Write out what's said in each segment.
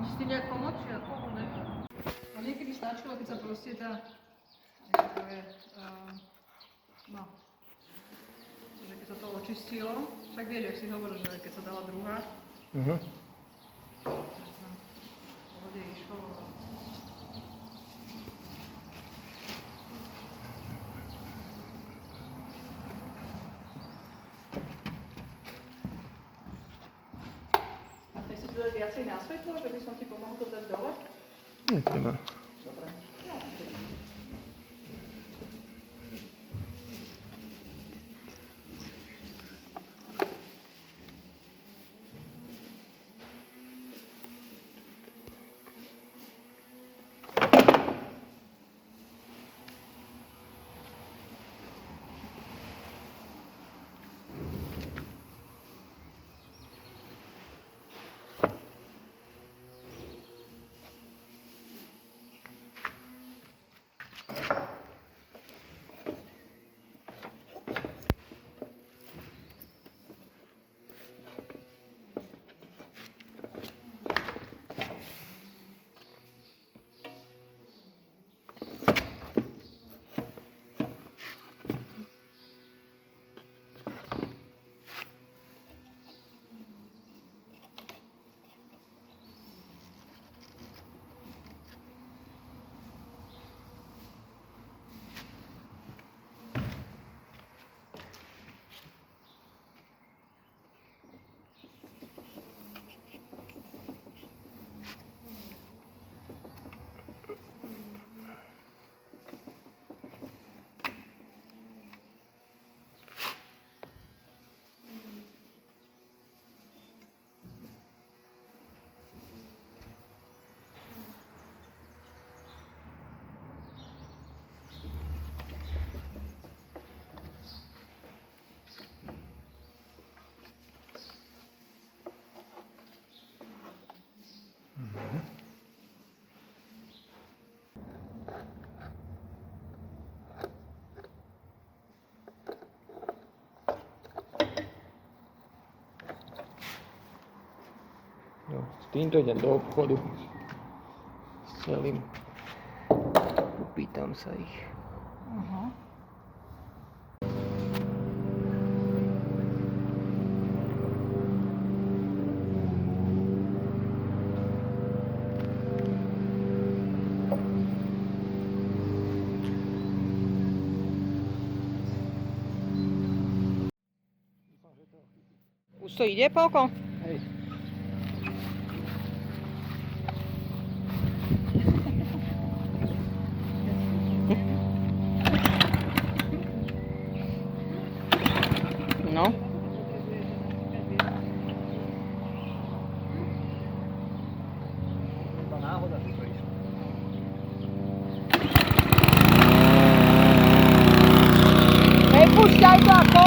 Ti s tým nejak pomôcť, či ako? A niekedy stačilo, keď sa proste tá... No. Že keď sa to očistilo, však vieš, ak si hovoril, že keď sa dala druhá, pohode išlo. A ty si tu dať viacej na svetlo, že by som ti pomohol to dať dole? Netreba. Dobre. No, s týmto idem do obchodu. S celým. Upýtam sa ich. Aha. Už to ide, Pálko? Hej. No. To náhoda, že to išlo. Nepúšťaj to ako?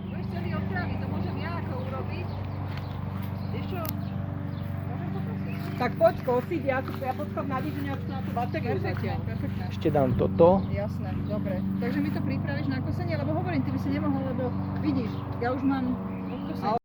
Budeš celý odpraviť, to môžem ja ako urobiť. Vieš čo? Môžem poprosiť? Tak poď kosiť, ja počkám na dedine, na tú batériu zatiaľ. Perfektné. Ešte dám toto. Jasné, dobre. Takže mi to pripravíš na kosenie, lebo hovorím, ty by si nemohol, lebo vidíš, ja už mám odkosené.